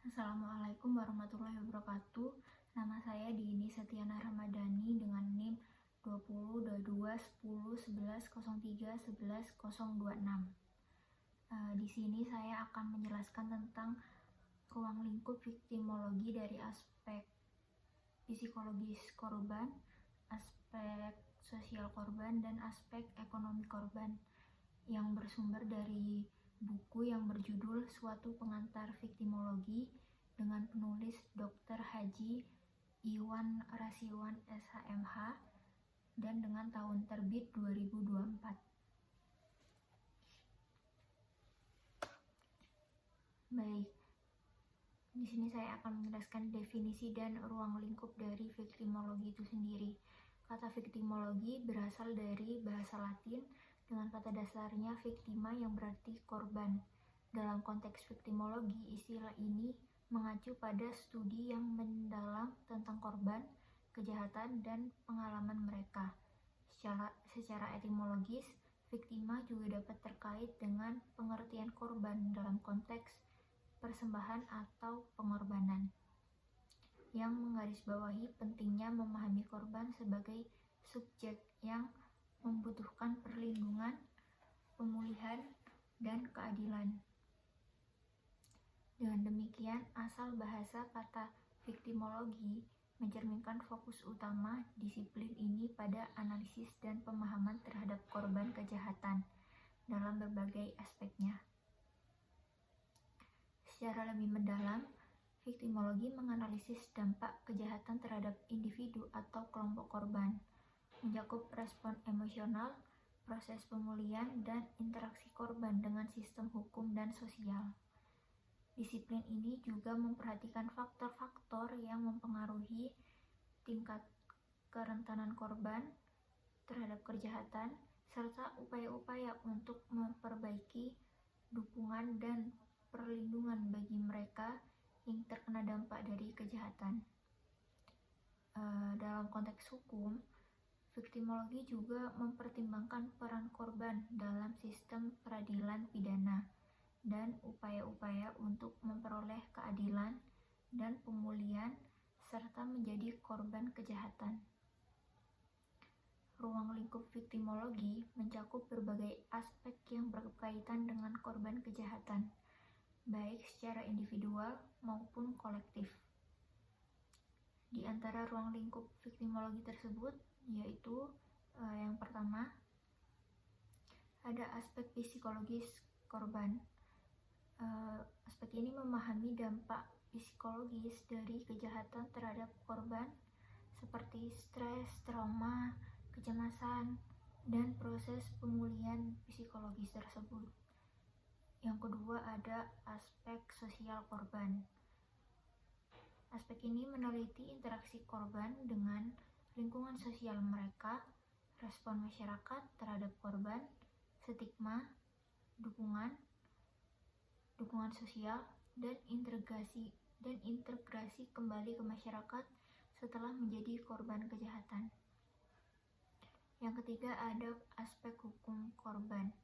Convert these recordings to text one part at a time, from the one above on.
Assalamualaikum warahmatullahi wabarakatuh. Nama saya Dini Setiana Ramadhani dengan NIM 20221011031126. Di sini saya akan menjelaskan tentang ruang lingkup viktimologi dari aspek psikologis korban, aspek sosial korban, dan aspek ekonomi korban yang bersumber dari buku yang berjudul Suatu Pengantar Viktimologi dengan penulis Dr. Haji Iwan Rasiwan SHMH dan dengan tahun terbit 2024. Baik, di sini saya akan menjelaskan definisi dan ruang lingkup dari viktimologi itu sendiri. Kata viktimologi berasal dari bahasa Latin dengan kata dasarnya victima yang berarti korban. Dalam konteks viktimologi, istilah ini mengacu pada studi yang mendalam tentang korban, kejahatan, dan pengalaman mereka. Secara etimologis, victima juga dapat terkait dengan pengertian korban dalam konteks persembahan atau pengorbanan, yang menggarisbawahi pentingnya memahami korban sebagai subjek yang membutuhkan perlindungan, pemulihan, dan keadilan. Dengan demikian, asal bahasa kata viktimologi mencerminkan fokus utama disiplin ini pada analisis dan pemahaman terhadap korban kejahatan dalam berbagai aspeknya. Secara lebih mendalam, viktimologi menganalisis dampak kejahatan terhadap individu atau kelompok korban, mencakup respon emosional, proses pemulihan, dan interaksi korban dengan sistem hukum dan sosial. Disiplin ini juga memperhatikan faktor-faktor yang mempengaruhi tingkat kerentanan korban terhadap kejahatan, serta upaya-upaya untuk memperbaiki dukungan dan perlindungan bagi mereka yang terkena dampak dari kejahatan. Dalam konteks hukum, viktimologi juga mempertimbangkan peran korban dalam sistem peradilan pidana dan upaya-upaya untuk memperoleh keadilan dan pemulihan serta menjadi korban kejahatan. Ruang lingkup viktimologi mencakup berbagai aspek yang berkaitan dengan korban kejahatan, baik secara individual maupun kolektif. Di antara ruang lingkup viktimologi tersebut yaitu yang pertama, ada aspek psikologis korban. Aspek ini memahami dampak psikologis dari kejahatan terhadap korban seperti stres, trauma, kecemasan, dan proses pemulihan psikologis tersebut. Yang kedua, ada aspek sosial korban. Aspek ini meneliti interaksi korban dengan lingkungan sosial mereka, respon masyarakat terhadap korban, stigma, dukungan sosial, dan integrasi kembali ke masyarakat setelah menjadi korban kejahatan. Yang ketiga, ada aspek hukum korban.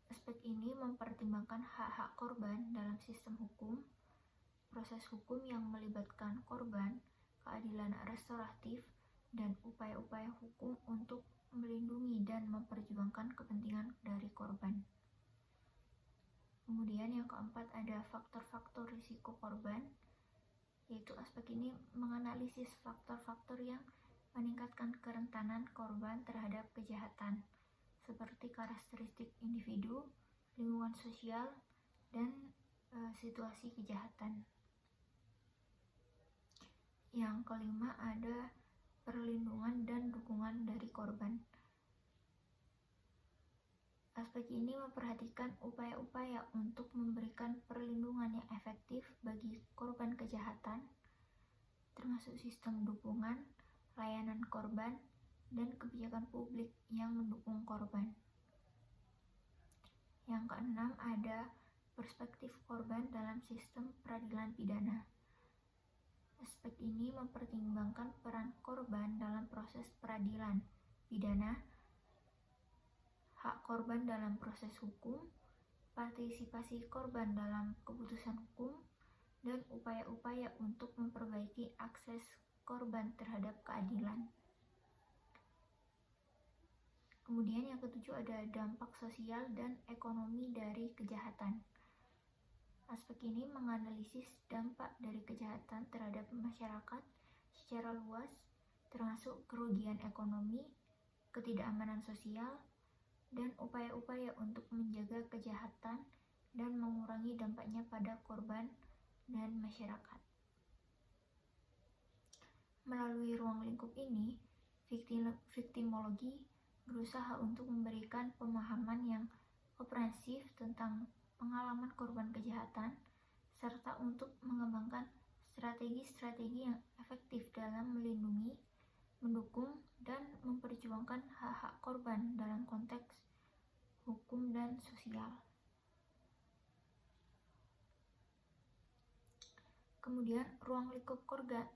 Aspek ini mempertimbangkan hak-hak korban dalam sistem hukum, proses hukum yang melibatkan korban, keadilan restoratif, dan upaya-upaya hukum untuk melindungi dan memperjuangkan kepentingan dari korban. Kemudian yang keempat, ada faktor-faktor risiko korban, yaitu aspek ini menganalisis faktor-faktor yang meningkatkan kerentanan korban terhadap kejahatan, seperti karakteristik individu, lingkungan sosial, dan situasi kejahatan. Yang kelima, ada perlindungan dan dukungan dari korban. Aspek ini memperhatikan upaya-upaya untuk memberikan perlindungan yang efektif bagi korban kejahatan, termasuk sistem dukungan, layanan korban, dan kebijakan publik yang mendukung korban. Yang keenam, ada perspektif korban dalam sistem peradilan pidana. Aspek ini mempertimbangkan peran korban dalam proses peradilan pidana, hak korban dalam proses hukum, partisipasi korban dalam keputusan hukum, dan upaya-upaya untuk memperbaiki akses korban terhadap keadilan. Kemudian yang ketujuh ada dampak sosial dan ekonomi dari kejahatan. Aspek ini menganalisis dampak dari kejahatan terhadap masyarakat secara luas, termasuk kerugian ekonomi, ketidakamanan sosial, dan upaya-upaya untuk menjaga kejahatan dan mengurangi dampaknya pada korban dan masyarakat. Melalui ruang lingkup ini, viktimologi berusaha untuk memberikan pemahaman yang komprehensif tentang pengalaman korban kejahatan, serta untuk mengembangkan strategi-strategi yang efektif dalam melindungi, mendukung, dan memperjuangkan hak-hak korban dalam konteks hukum dan sosial. Kemudian, ruang lingkup korban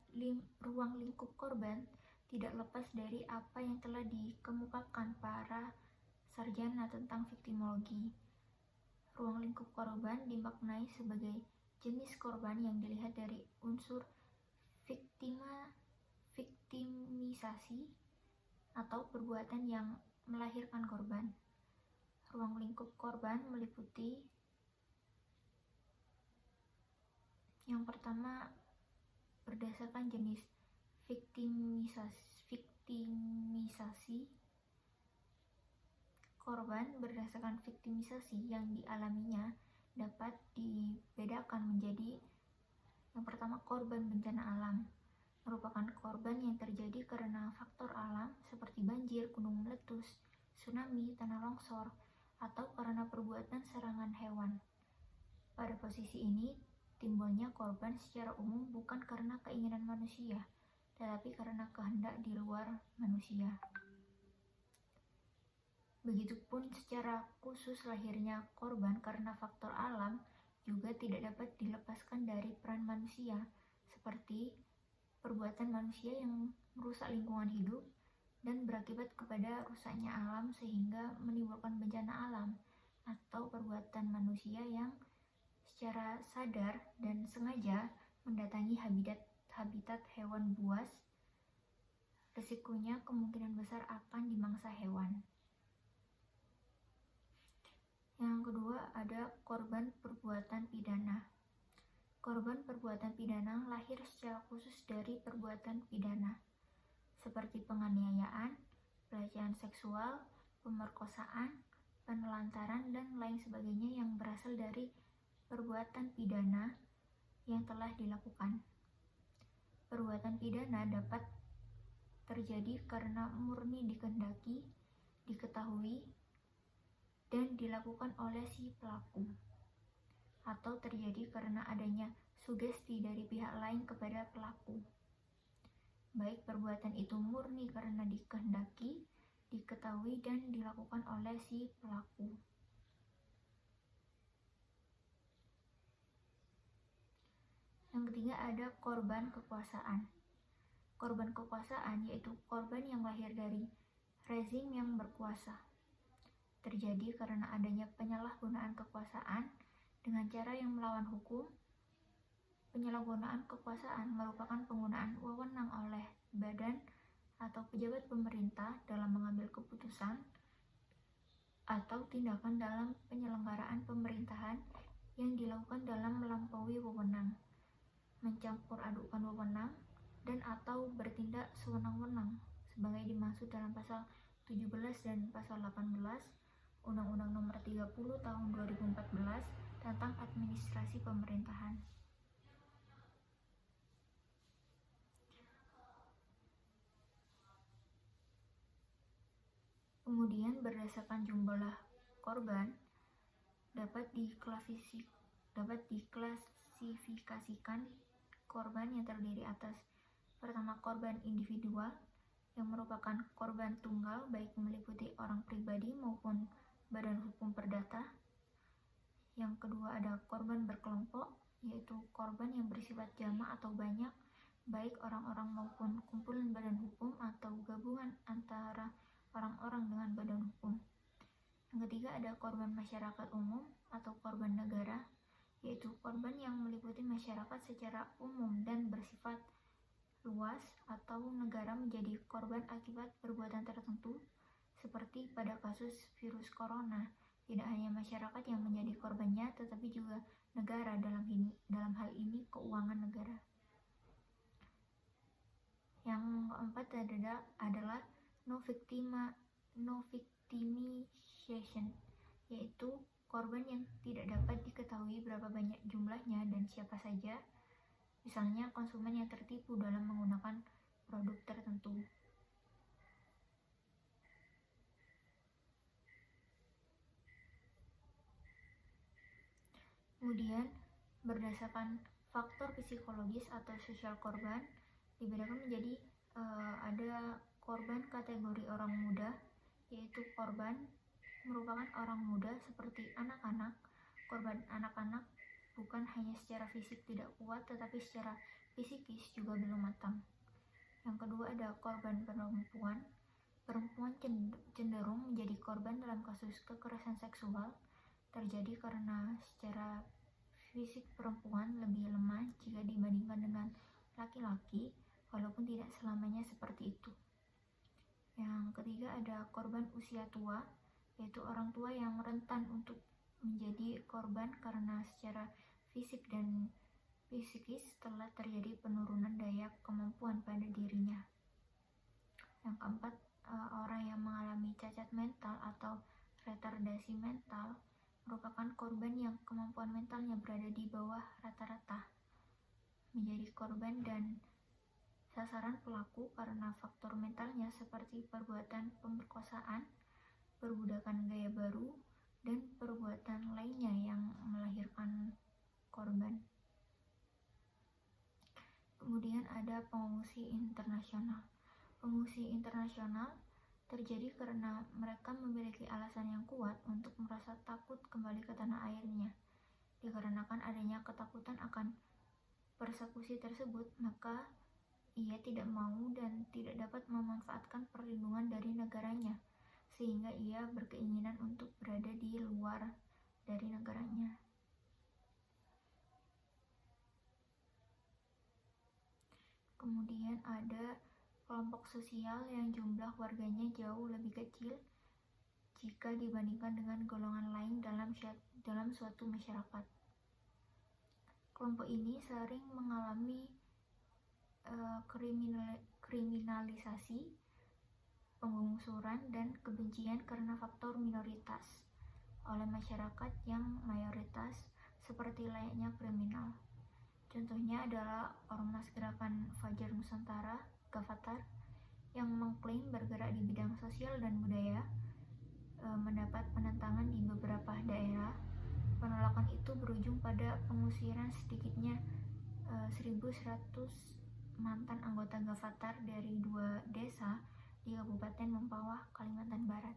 tidak lepas dari apa yang telah dikemukakan para sarjana tentang viktimologi. Ruang lingkup korban dimaknai sebagai jenis korban yang dilihat dari unsur viktimisasi atau perbuatan yang melahirkan korban. Ruang lingkup korban meliputi yang pertama, berdasarkan jenis viktimisasi. Korban berdasarkan viktimisasi yang dialaminya dapat dibedakan menjadi yang pertama, korban bencana alam, merupakan korban yang terjadi karena faktor alam seperti banjir, gunung meletus, tsunami, tanah longsor, atau karena perbuatan serangan hewan. Pada posisi ini, timbulnya korban secara umum bukan karena keinginan manusia, tetapi karena kehendak di luar manusia. Begitupun secara khusus lahirnya korban karena faktor alam juga tidak dapat dilepaskan dari peran manusia, seperti perbuatan manusia yang merusak lingkungan hidup dan berakibat kepada rusaknya alam sehingga menimbulkan bencana alam, atau perbuatan manusia yang secara sadar dan sengaja mendatangi habitat hewan buas, resikonya kemungkinan besar akan dimangsa hewan. Yang kedua ada korban perbuatan pidana. Korban perbuatan pidana lahir secara khusus dari perbuatan pidana, seperti penganiayaan, pelecehan seksual, pemerkosaan, penelantaran, dan lain sebagainya yang berasal dari perbuatan pidana yang telah dilakukan. Perbuatan pidana dapat terjadi karena murni dikehendaki, diketahui, dan dilakukan oleh si pelaku, atau terjadi karena adanya sugesti dari pihak lain kepada pelaku. Baik perbuatan itu murni karena dikehendaki, diketahui, dan dilakukan oleh si pelaku. Yang ketiga ada korban kekuasaan. Korban kekuasaan yaitu korban yang lahir dari rezim yang berkuasa. Terjadi karena adanya penyalahgunaan kekuasaan dengan cara yang melawan hukum. Penyalahgunaan kekuasaan merupakan penggunaan wewenang oleh badan atau pejabat pemerintah dalam mengambil keputusan atau tindakan dalam penyelenggaraan pemerintahan yang dilakukan dalam melampaui wewenang, mencampur adukan wewenang, dan atau bertindak sewenang-wenang sebagai dimaksud dalam pasal 17 dan pasal 18 Undang-Undang Nomor 30 Tahun 2014 tentang Administrasi Pemerintahan. Kemudian berdasarkan jumlah korban dapat diklasifikasikan korban yang terdiri atas pertama, korban individual yang merupakan korban tunggal baik meliputi orang pribadi maupun badan hukum perdata. Yang kedua ada korban berkelompok, yaitu korban yang bersifat jamak atau banyak, baik orang-orang maupun kumpulan badan hukum atau gabungan antara orang-orang dengan badan hukum. Yang ketiga ada korban masyarakat umum atau korban negara, yaitu korban yang meliputi masyarakat secara umum dan bersifat luas, atau negara menjadi korban akibat perbuatan tertentu, seperti pada kasus virus corona. Tidak hanya masyarakat yang menjadi korbannya, tetapi juga negara, dalam hal ini keuangan negara. Yang keempat adalah no victimization, yaitu korban yang tidak dapat diketahui berapa banyak jumlahnya dan siapa saja, misalnya konsumen yang tertipu dalam menggunakan produk tertentu. Kemudian, berdasarkan faktor psikologis atau sosial korban, dibedakan menjadi ada korban kategori orang muda, yaitu korban merupakan orang muda seperti anak-anak. Korban anak-anak bukan hanya secara fisik tidak kuat, tetapi secara psikis juga belum matang. Yang kedua ada korban perempuan. Perempuan cenderung menjadi korban dalam kasus kekerasan seksual terjadi karena secara fisik perempuan lebih lemah jika dibandingkan dengan laki-laki, walaupun tidak selamanya seperti itu. Yang ketiga ada korban usia tua, yaitu orang tua yang rentan untuk menjadi korban karena secara fisik dan psikis telah terjadi penurunan daya kemampuan pada dirinya. Yang keempat, orang yang mengalami cacat mental atau retardasi mental merupakan korban yang kemampuan mentalnya berada di bawah rata-rata, menjadi korban dan sasaran pelaku karena faktor mentalnya seperti perbuatan pemerkosaan, perbudakan gaya baru, dan perbuatan lainnya yang melahirkan korban. Kemudian ada pengungsi internasional. Pengungsi internasional terjadi karena mereka memiliki alasan yang kuat untuk merasa takut kembali ke tanah airnya. Dikarenakan adanya ketakutan akan persekusi tersebut, maka ia tidak mau dan tidak dapat memanfaatkan perlindungan dari negaranya, sehingga ia berkeinginan untuk berada di luar dari negaranya. Kemudian ada kelompok sosial yang jumlah warganya jauh lebih kecil jika dibandingkan dengan golongan lain dalam suatu masyarakat. Kelompok ini sering mengalami kriminalisasi, penggusuran, dan kebencian karena faktor minoritas oleh masyarakat yang mayoritas, seperti layaknya kriminal. Contohnya adalah Ormas Gerakan Fajar Nusantara (Gavatar) yang mengklaim bergerak di bidang sosial dan budaya, mendapat penentangan di beberapa daerah. Penolakan itu berujung pada pengusiran sedikitnya 1.100 mantan anggota Gavatar dari 2 desa di Kabupaten Mempawah, Kalimantan Barat.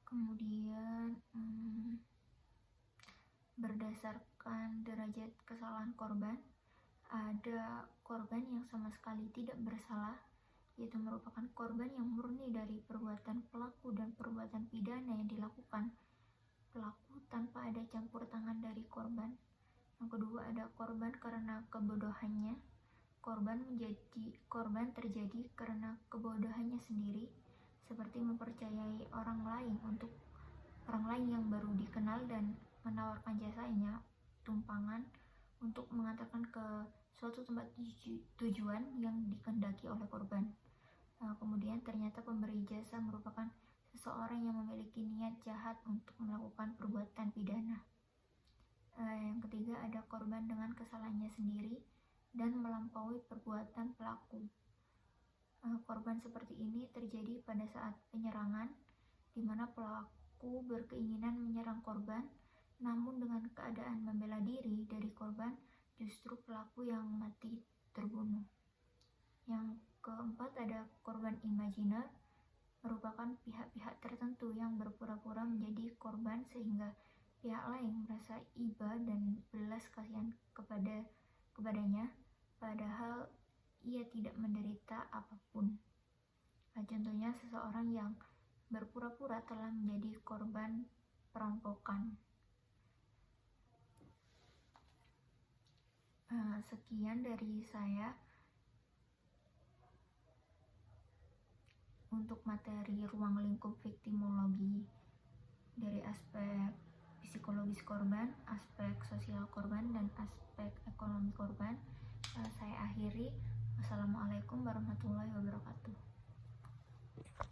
Kemudian berdasarkan derajat kesalahan korban, ada korban yang sama sekali tidak bersalah, yaitu merupakan korban yang murni dari perbuatan pelaku dan perbuatan pidana yang dilakukan pelaku tanpa ada campur tangan dari korban. Yang kedua ada korban karena kebodohannya. Korban terjadi karena kebodohannya sendiri, seperti mempercayai orang lain yang baru dikenal dan menawarkan jasanya tumpangan untuk mengantarkan ke suatu tempat tujuan yang dikehendaki oleh korban. Kemudian ternyata pemberi jasa merupakan seseorang yang memiliki niat jahat untuk melakukan perbuatan pidana. Yang ketiga ada korban dengan kesalahannya sendiri dan melampaui perbuatan pelaku. Korban seperti ini terjadi pada saat penyerangan, di mana pelaku berkeinginan menyerang korban, namun dengan keadaan membela diri dari korban, justru pelaku yang mati terbunuh. Yang keempat ada korban imajiner, merupakan pihak-pihak tertentu yang berpura-pura menjadi korban sehingga pihak lain merasa iba dan belas kasihan kepadanya, padahal ia tidak menderita apapun. Contohnya seseorang yang berpura-pura telah menjadi korban perampokan. Sekian dari saya untuk materi ruang lingkup viktimologi dari aspek psikologis korban, aspek sosial korban, dan aspek ekonomi korban. Saya akhiri. Wassalamualaikum warahmatullahi wabarakatuh.